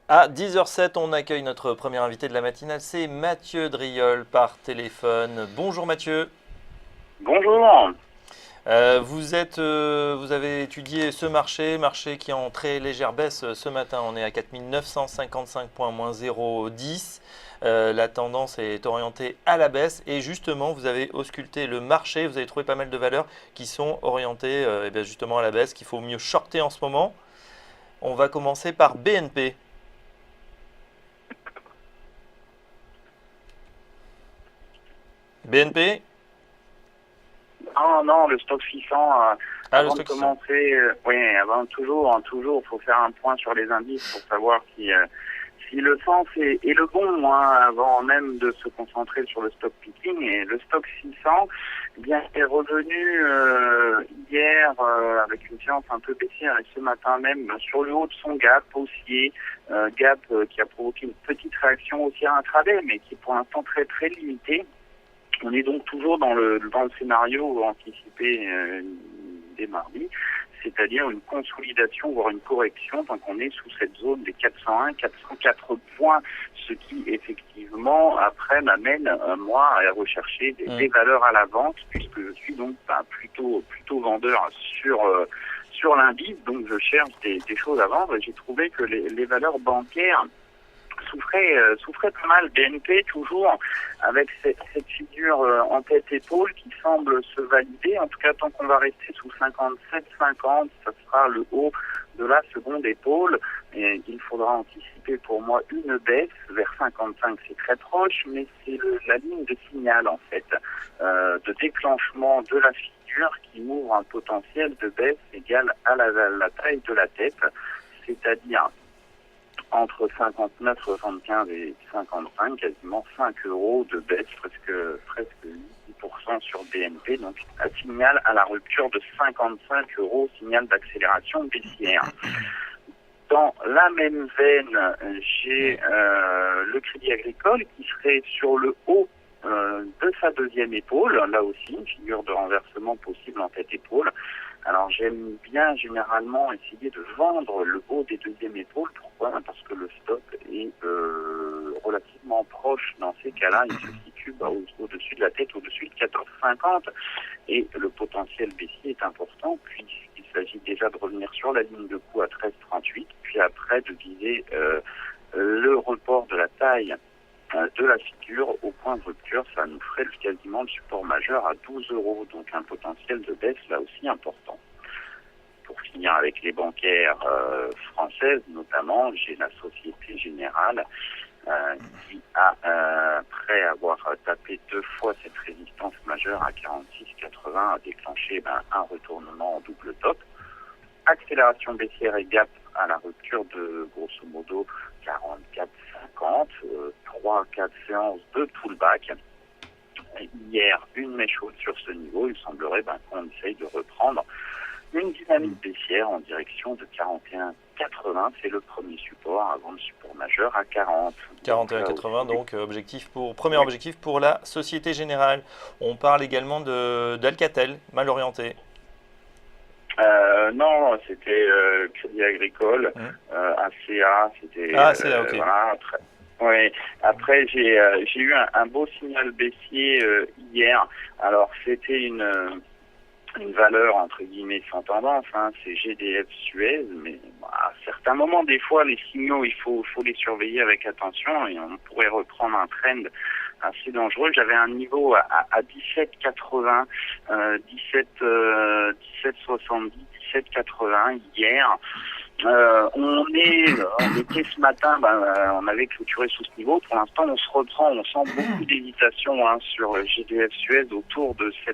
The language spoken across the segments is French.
À 10h07, on accueille notre premier invité de la matinale, c'est Mathieu Driol par téléphone. Bonjour Mathieu. Bonjour. Vous avez étudié ce marché qui est en très légère baisse ce matin. On est à 4955 points, moins 0,10. La tendance est orientée à la baisse et justement, vous avez ausculté le marché. Vous avez trouvé pas mal de valeurs qui sont orientées eh bien justement à la baisse, qu'il faut mieux shorter en ce moment. On va commencer par BNP. BNP. Non, non, le stock 600, Ah, le avant de stock 600. commencer, oui, avant toujours, faut faire un point sur les indices pour savoir si le sens est le bon, hein, avant même de se concentrer sur le stock picking. Et le stock 600, eh bien, est revenu hier avec une séance un peu baissière et ce matin même sur le haut de son gap haussier, gap qui a provoqué une petite réaction haussière intraday, mais qui est pour l'instant très très limitée. On est donc toujours dans le scénario anticipé dès mardi, c'est-à-dire une consolidation, voire une correction, tant qu'on est sous cette zone des 401, 404 points, ce qui effectivement après m'amène moi à rechercher des valeurs à la vente, puisque je suis donc plutôt vendeur sur l'indice, donc je cherche des choses à vendre et j'ai trouvé que les valeurs bancaires souffrait pas mal. BNP toujours avec cette figure en tête-épaule qui semble se valider. En tout cas, tant qu'on va rester sous 57,50, ça sera le haut de la seconde épaule. Et il faudra anticiper pour moi une baisse vers 55, c'est très proche, mais c'est la ligne de signal en fait, de déclenchement de la figure qui m'ouvre un potentiel de baisse égal à la taille de la tête, c'est-à-dire entre 59, 75 et 55, quasiment 5 euros de baisse, presque 10% sur BNP, donc un signal à la rupture de 55 euros, signal d'accélération baissière. Dans la même veine, j'ai le Crédit Agricole qui serait sur le haut de sa deuxième épaule, là aussi, une figure de renversement possible en tête-épaule. Alors j'aime bien généralement essayer de vendre le haut des deuxièmes épaules. Pourquoi? Parce que le stop est relativement proche dans ces cas-là. Il se situe au-dessus de la tête, au-dessus de 14,50. Et le potentiel baissier est important puisqu'il s'agit déjà de revenir sur la ligne de coup à 13,38, puis après de viser le report de la taille de la figure au point de rupture, ça nous ferait quasiment le support majeur à 12 euros, donc un potentiel de baisse là aussi important. Pour finir avec les bancaires françaises, notamment, j'ai la Société Générale qui a, après avoir tapé 2 fois cette résistance majeure à 46,80, a déclenché un retournement en double top. Accélération baissière et gap à la rupture de grosso modo 44,50, 3-4 séances de pullback. Hier, une mèche haute sur ce niveau, il semblerait qu'on essaye de reprendre une dynamique baissière en direction de 41,80, c'est le premier support avant le support majeur à 40. 41,80, donc premier objectif pour la Société Générale. On parle également d'Alcatel, mal orienté. Non, c'était Crédit Agricole, ACA, c'était Ah, c'est là, ok. voilà. Après j'ai eu un beau signal baissier hier. Alors c'était une valeur entre guillemets sans tendance, hein, c'est GDF Suez, mais à certains moments, des fois, les signaux, il faut les surveiller avec attention et on pourrait reprendre un trend assez dangereux. J'avais un niveau à 17,80, 17,70, 17,80 hier. On était ce matin, on avait clôturé sous ce niveau. Pour l'instant, on se reprend, on sent beaucoup d'hésitation sur GDF Suez autour de ce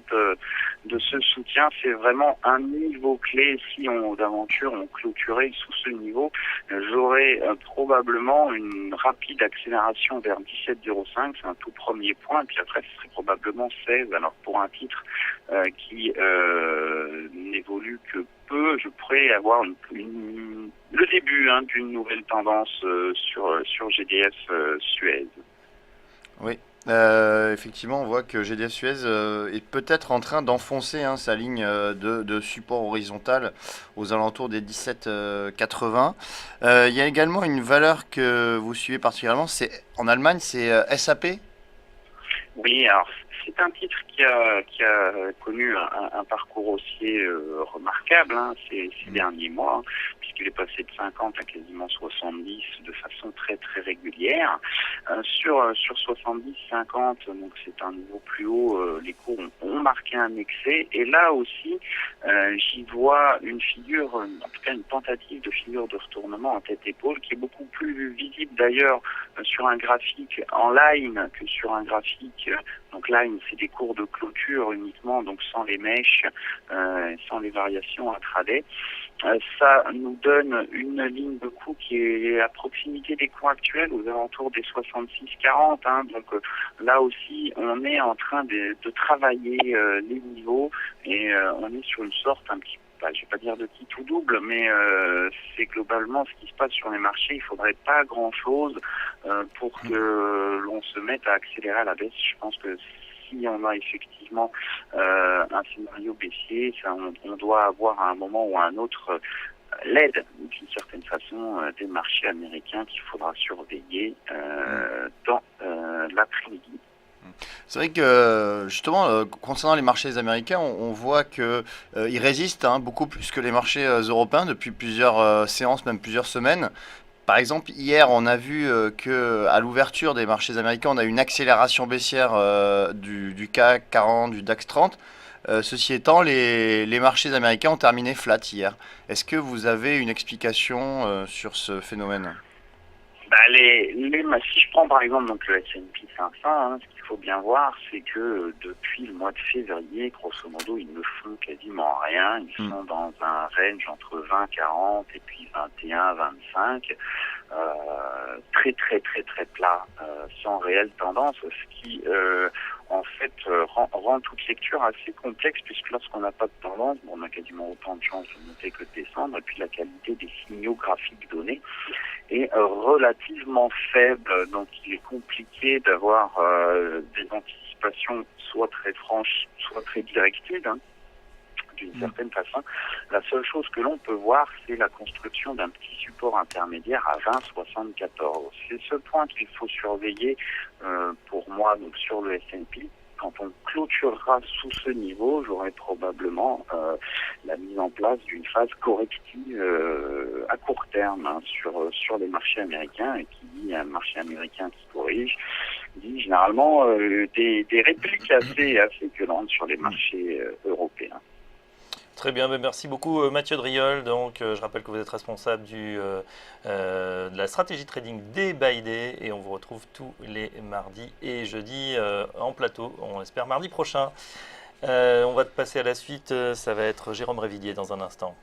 soutien. C'est vraiment un niveau clé. Si d'aventure on clôturait sous ce niveau, j'aurais probablement une rapide accélération vers 17,05. C'est un tout premier point. Et puis après, ce serait probablement 16. Alors pour un titre qui n'évolue que peu, je pourrais avoir le début d'une nouvelle tendance sur GDF Suez. Oui, Effectivement, on voit que GDF Suez est peut-être en train d'enfoncer sa ligne de support horizontal aux alentours des 17,80. Il y a également une valeur que vous suivez particulièrement, c'est en Allemagne, c'est SAP. Oui, alors c'est un titre qui a connu un parcours haussier remarquable ces derniers mois, puisqu'il est passé de 50 à quasiment 70 de façon très très régulière. Sur 70-50, donc c'est un niveau plus haut, les cours ont marqué un excès. Et là aussi, j'y vois une figure, en tout cas une tentative de figure de retournement en tête-épaule, qui est beaucoup plus visible d'ailleurs sur un graphique en line que sur un graphique. Donc line, c'est des cours de clôture uniquement, donc sans les mèches, sans les variations intraday. Ça nous donne une ligne de coût qui est à proximité des cours actuels, aux alentours des 66,40. Donc là aussi, on est en train de travailler les niveaux et on est sur une sorte un petit je vais pas dire de qui tout double, mais c'est globalement ce qui se passe sur les marchés. Il faudrait pas grand-chose pour que l'on se mette à accélérer à la baisse. Je pense que si on a effectivement un scénario baissier, on doit avoir à un moment ou à un autre l'aide d'une certaine façon des marchés américains qu'il faudra surveiller dans l'après-midi. C'est vrai que justement, concernant les marchés américains, on voit que ils résistent beaucoup plus que les marchés européens depuis plusieurs séances, même plusieurs semaines. Par exemple, hier, on a vu que à l'ouverture des marchés américains, on a eu une accélération baissière du CAC 40, du DAX 30. Ceci étant, les marchés américains ont terminé flat hier. Est-ce que vous avez une explication sur ce phénomène? Si je prends par exemple donc le S&P 500, ce qu'il faut bien voir, c'est que depuis le mois de février, grosso modo, ils ne font quasiment rien. Ils sont dans un range entre 20-40 et puis 21-25, très très très très plat, sans réelle tendance, ce qui en fait rend toute lecture assez complexe, puisque lorsqu'on n'a pas de tendance, on a quasiment autant de chances de monter que de descendre, et puis la qualité des signaux graphiques donnés est relativement faible, donc il est compliqué d'avoir des anticipations soit très franches, soit très directives. D'une certaine façon, la seule chose que l'on peut voir, c'est la construction d'un petit support intermédiaire à 20,74. C'est ce point qu'il faut surveiller pour moi donc sur le S&P. Quand on clôturera sous ce niveau, j'aurai probablement la mise en place d'une phase corrective à court terme sur les marchés américains. Et qui dit un marché américain qui corrige, dit généralement des répliques assez violentes sur les marchés européens. Très bien, merci beaucoup Mathieu Driol. Donc, je rappelle que vous êtes responsable de la stratégie trading Day by Day et on vous retrouve tous les mardis et jeudis en plateau, on espère mardi prochain. On va passer à la suite, ça va être Jérôme Révillier dans un instant.